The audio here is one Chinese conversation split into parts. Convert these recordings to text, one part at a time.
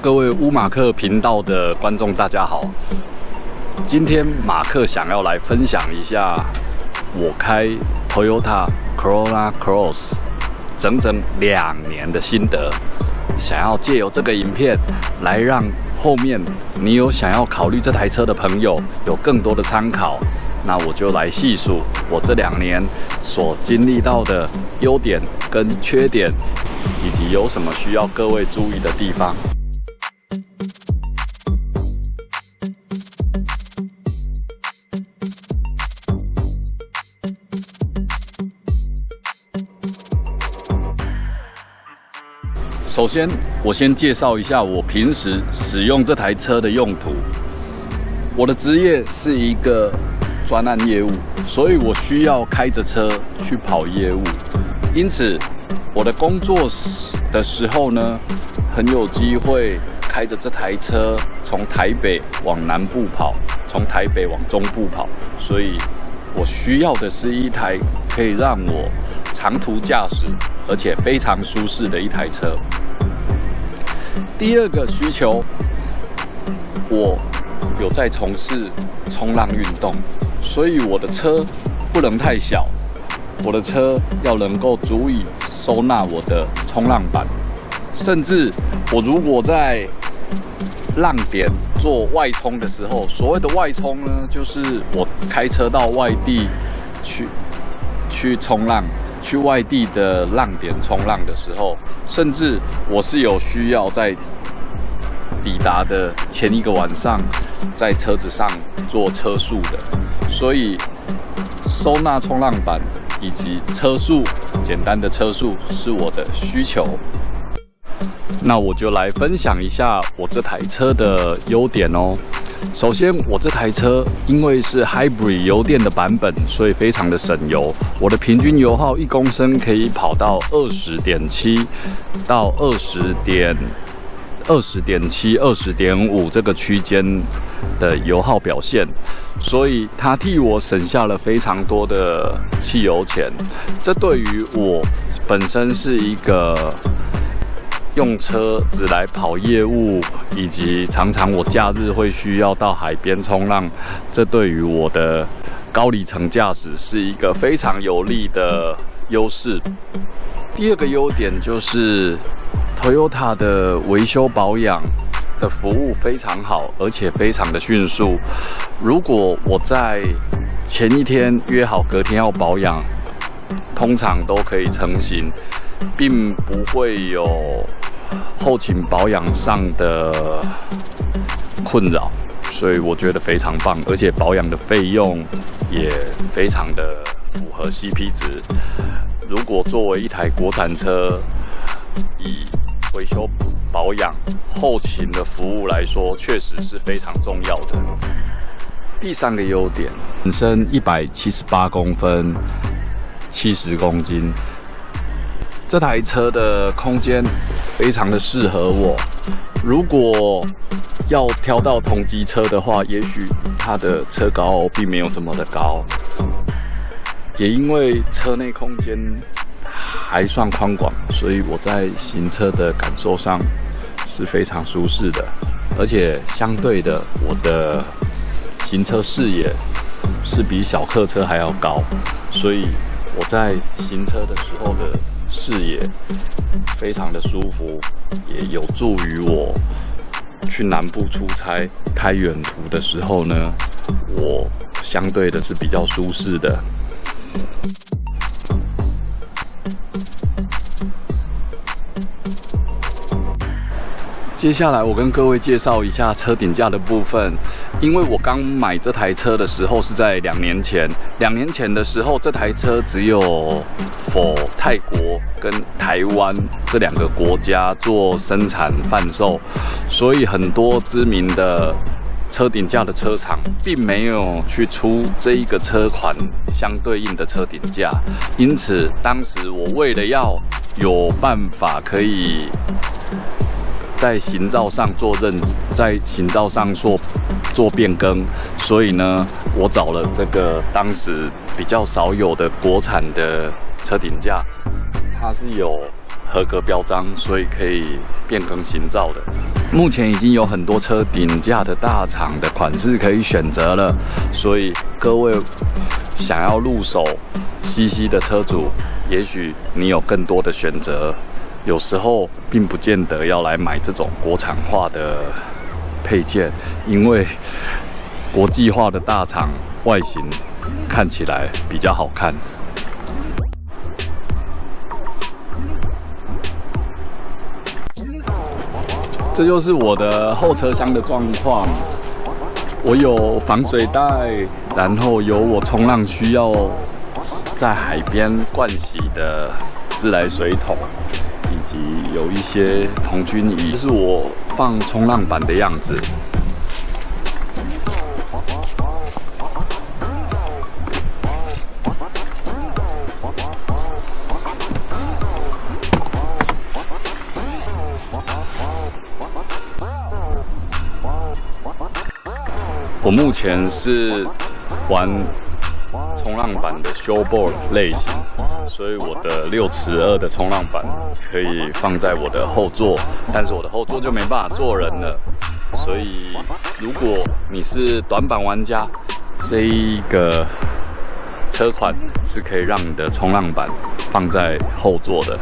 各位乌马克频道的观众，大家好。今天马克想要来分享一下我开 Toyota Corolla Cross 整整2年的心得，想要借由这个影片来让后面你有想要考虑这台车的朋友有更多的参考。那我就来细数我这2年所经历到的优点跟缺点，以及有什么需要各位注意的地方。首先，我先介绍一下我平时使用这台车的用途。我的职业是一个专案业务，所以我需要开着车去跑业务。因此，我的工作的时候呢，很有机会开着这台车从台北往南部跑，从台北往中部跑。所以我需要的是一台可以让我长途驾驶，而且非常舒适的一台车。第二个需求，我有在从事冲浪运动，所以我的车不能太小，我的车要能够足以收纳我的冲浪板，甚至我如果在浪点做外冲的时候，所谓的外冲呢，就是我开车到外地去冲浪，去外地的浪点冲浪的时候，甚至我是有需要在抵达的前一个晚上在车子上做车速的，所以收纳冲浪板以及车速，简单的车速是我的需求。那我就来分享一下我这台车的优点哦。首先，我这台车因为是 Hybrid 油电的版本，所以非常的省油。我的平均油耗1公升可以跑到 20.7 到20.7、20.5 这个区间的油耗表现，所以它替我省下了非常多的汽油钱。这对于我本身是一个用车子来跑业务，以及常常我假日会需要到海边冲浪，这对于我的高里程驾驶是一个非常有利的优势。第二个优点就是 Toyota 的维修保养的服务非常好，而且非常的迅速。如果我在前一天约好隔天要保养，通常都可以成型，并不会有后勤保养上的困扰，所以我觉得非常棒，而且保养的费用也非常的符合 CP 值。如果作为一台国产车，以维修保养后勤的服务来说，确实是非常重要的。第3个优点，本身178公分，70公斤，这台车的空间非常的适合我。如果要挑到同级车的话，也许它的车高并没有这么的高，也因为车内空间还算宽广，所以我在行车的感受上是非常舒适的，而且相对的，我的行车视野是比小客车还要高，所以我在行车的时候的视野非常的舒服，也有助于我去南部出差开远途的时候呢，我相对的是比较舒适的。接下来我跟各位介绍一下车顶架的部分。因为我刚买这台车的时候是在2年前，2年前的时候这台车只有for泰国跟台湾这2个国家做生产贩售，所以很多知名的车顶架的车厂并没有去出这一个车款相对应的车顶架，因此当时我为了要有办法可以在行照上做在行照上做变更，所以呢，我找了这个当时比较少有的国产的车顶架，它是有合格标章，所以可以变更行照的。目前已经有很多车顶架的大厂的款式可以选择了，所以各位想要入手CC 的车主，也许你有更多的选择。有时候并不见得要来买这种国产化的配件，因为国际化的大厂外形看起来比较好看。这就是我的后车厢的状况。我有防水袋，然后有我冲浪需要在海边盥洗的自来水桶，以及有一些童军椅，这是我放冲浪板的样子。我目前是玩冲浪板的 showboard 类型，所以我的6/2的冲浪板可以放在我的后座，但是我的后座就没办法坐人了。所以如果你是短板玩家，这一个车款是可以让你的冲浪板放在后座的。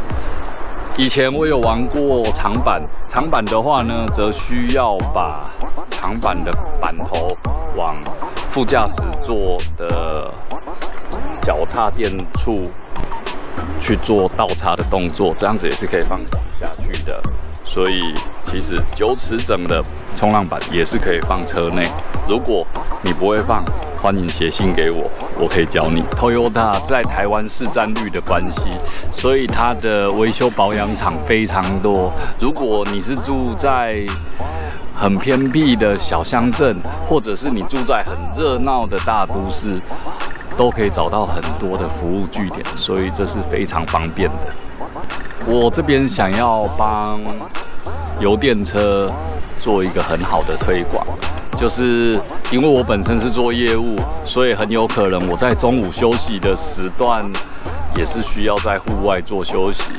以前我有玩过长板，长板的话呢，则需要把长板的板头往副驾驶座的脚踏垫处去做倒插的动作，这样子也是可以放下去的。所以其实9尺整的冲浪板也是可以放车内。如果你不会放，欢迎写信给我，我可以教你。Toyota 在台湾市占率的关系，所以它的维修保养厂非常多。如果你是住在很偏僻的小乡镇，或者是你住在很热闹的大都市，都可以找到很多的服务据点，所以这是非常方便的。我这边想要帮油电车做一个很好的推广，就是因为我本身是做业务，所以很有可能我在中午休息的时段也是需要在户外做休息。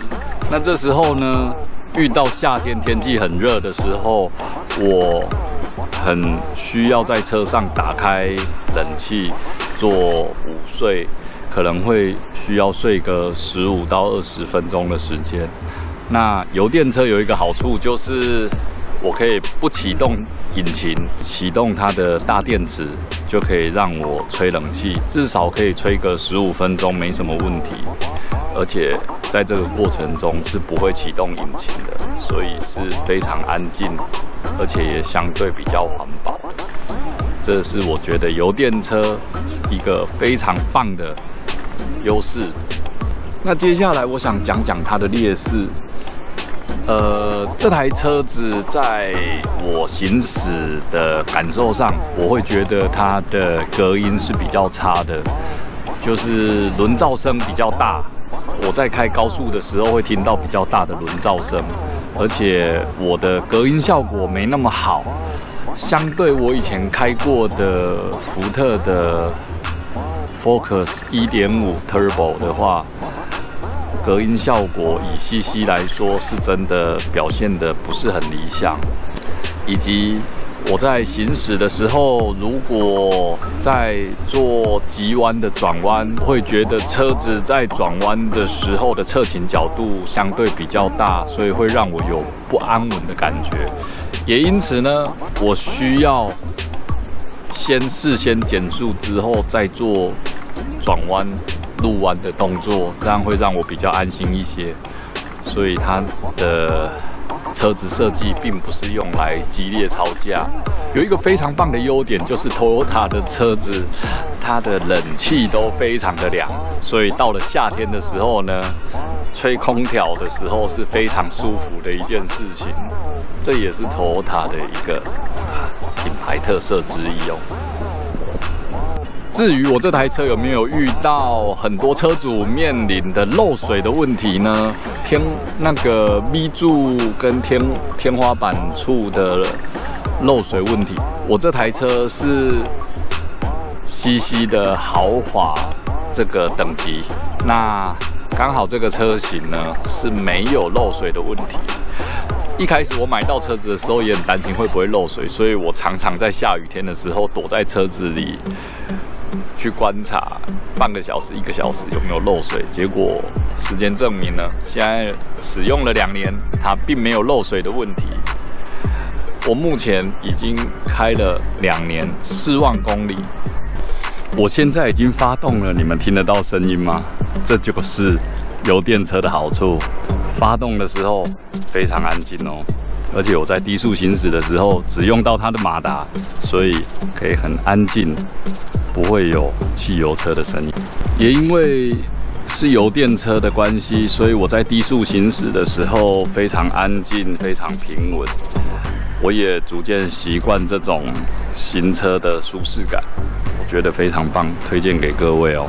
那这时候呢，遇到夏天天气很热的时候，我很需要在车上打开冷气做午睡，可能会需要睡个15到20分钟的时间。那油电车有一个好处就是我可以不启动引擎，启动它的大电池，就可以让我吹冷气，至少可以吹个15分钟，没什么问题。而且在这个过程中是不会启动引擎的，所以是非常安静，而且也相对比较环保。这是我觉得油电车一个非常棒的优势。那接下来我想讲讲它的劣势。这台车子在我行驶的感受上，我会觉得它的隔音是比较差的，就是轮噪声比较大。我在开高速的时候会听到比较大的轮噪声，而且我的隔音效果没那么好。相对我以前开过的福特的 Focus 1.5 Turbo 的话，隔音效果以 CC 来说是真的表现得不是很理想，以及我在行驶的时候，如果在做急弯的转弯，会觉得车子在转弯的时候的侧倾角度相对比较大，所以会让我有不安稳的感觉。也因此呢，我需要事先减速之后再做转弯入弯的动作，这样会让我比较安心一些。所以它的车子设计并不是用来激烈超驾。有一个非常棒的优点，就是 Toyota 的车子它的冷气都非常的凉，所以到了夏天的时候呢，吹空调的时候是非常舒服的一件事情。这也是 Toyota 的一个品牌特色之一哦。至于我这台车有没有遇到很多车主面临的漏水的问题呢？那个 V 柱跟天花板处的漏水问题，我这台车是 CC 的豪华这个等级，那刚好这个车型呢是没有漏水的问题。一开始我买到车子的时候也很担心会不会漏水，所以我常常在下雨天的时候躲在车子里去观察半个小时、1个小时有没有漏水。结果时间证明呢，现在使用了2年，它并没有漏水的问题。我目前已经开了2年，4万公里。我现在已经发动了，你们听得到声音吗？这就是油电车的好处，发动的时候非常安静哦，而且我在低速行驶的时候只用到它的马达，所以可以很安静，不会有汽油车的声音。也因为是油电车的关系，所以我在低速行驶的时候非常安静，非常平稳。我也逐渐习惯这种行车的舒适感，我觉得非常棒，推荐给各位哦。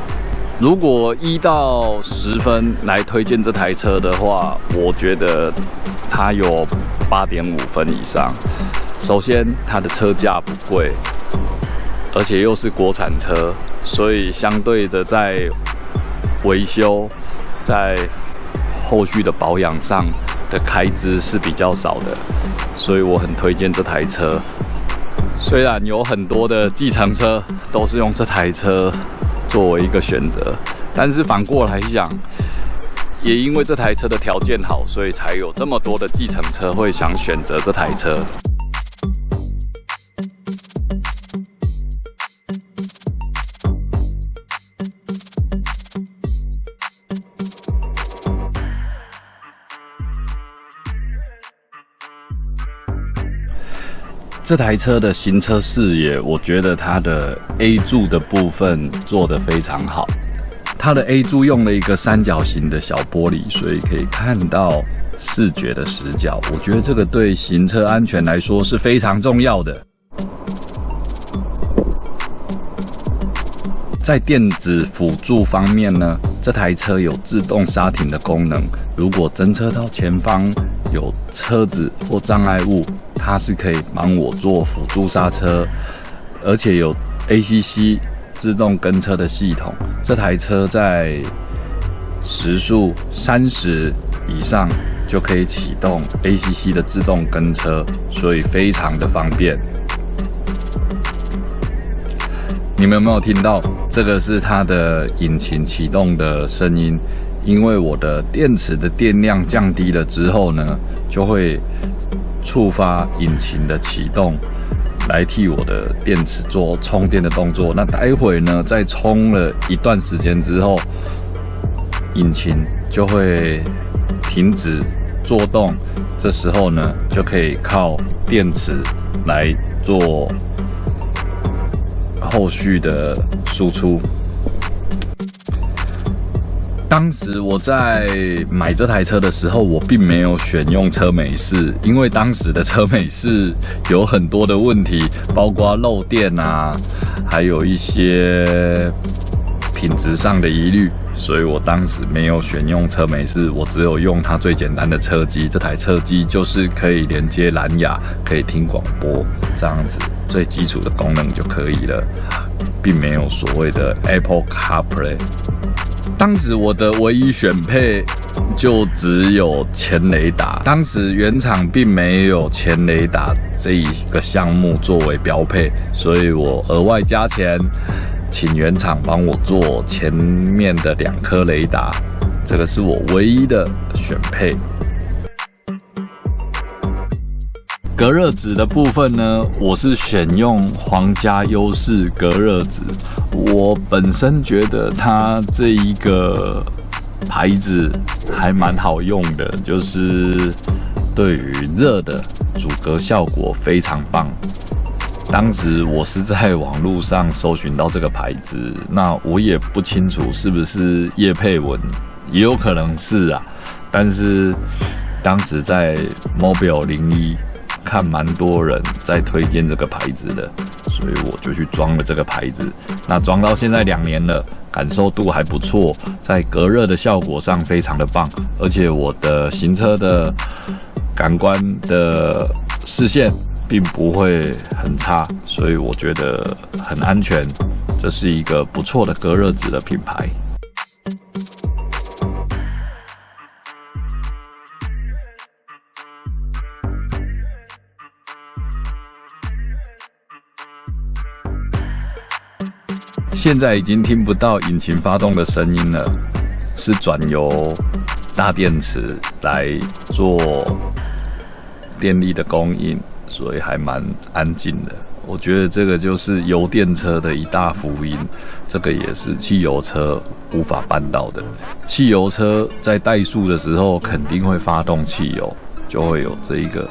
如果1到10分来推荐这台车的话，我觉得它有8.5分以上。首先，它的车价不贵，而且又是国产车，所以相对的在维修、在后续的保养上的开支是比较少的，所以我很推荐这台车。虽然有很多的计程车都是用这台车作为一个选择，但是反过来想，也因为这台车的条件好，所以才有这么多的计程车会想选择这台车。这台车的行车视野，我觉得它的 A 柱的部分做得非常好。它的 A 柱用了一个3角形的小玻璃，所以可以看到视觉的死角。我觉得这个对行车安全来说是非常重要的。在电子辅助方面呢，这台车有自动刹停的功能。如果侦测到前方有车子或障碍物，它是可以帮我做辅助刹车，而且有 ACC 自动跟车的系统。这台车在时速30以上就可以启动 ACC 的自动跟车，所以非常的方便。你们有没有听到？这个是它的引擎启动的声音。因为我的电池的电量降低了之后呢，就会触发引擎的启动，来替我的电池做充电的动作。那待会呢，在充了一段时间之后，引擎就会停止作动。这时候呢，就可以靠电池来做后续的输出。当时我在买这台车的时候，我并没有选用车美式，因为当时的车美式有很多的问题，包括漏电啊，还有一些品质上的疑虑，所以我当时没有选用车美式，我只有用它最简单的车机。这台车机就是可以连接蓝牙，可以听广播，这样子最基础的功能就可以了，并没有所谓的 Apple CarPlay。当时我的唯一选配就只有前雷达，当时原厂并没有前雷达这一个项目作为标配，所以我额外加钱，请原厂帮我做前面的2颗雷达，这个是我唯一的选配。隔热纸的部分呢，我是选用皇家优势隔热纸。我本身觉得它这一个牌子还蛮好用的，就是对于热的阻隔效果非常棒。当时我是在网络上搜寻到这个牌子，那我也不清楚是不是业配文，也有可能是啊。但是当时在 Mobile 01看蛮多人在推荐这个牌子的，所以我就去装了这个牌子。那装到现在2年了，感受度还不错，在隔热的效果上非常的棒，而且我的行车的感官的视线并不会很差，所以我觉得很安全。这是一个不错的隔热纸的品牌。现在已经听不到引擎发动的声音了，是转由大电池来做电力的供应，所以还蛮安静的。我觉得这个就是油电车的一大福音，这个也是汽油车无法办到的。汽油车在怠速的时候肯定会发动汽油，就会有这一个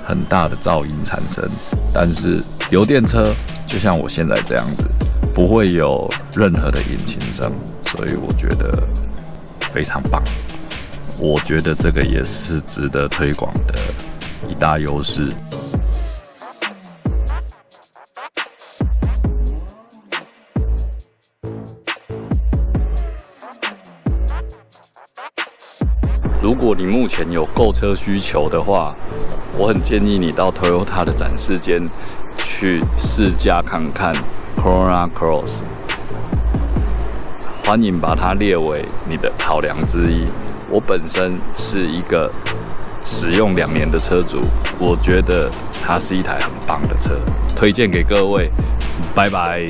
很大的噪音产生，但是油电车就像我现在这样子，不会有任何的引擎声，所以我觉得非常棒。我觉得这个也是值得推广的一大优势。如果你目前有购车需求的话，我很建议你到 Toyota 的展示间去试驾看看 Corolla Cross， 欢迎把它列为你的考量之一。我本身是一个使用2年的车主，我觉得它是一台很棒的车，推荐给各位。拜拜。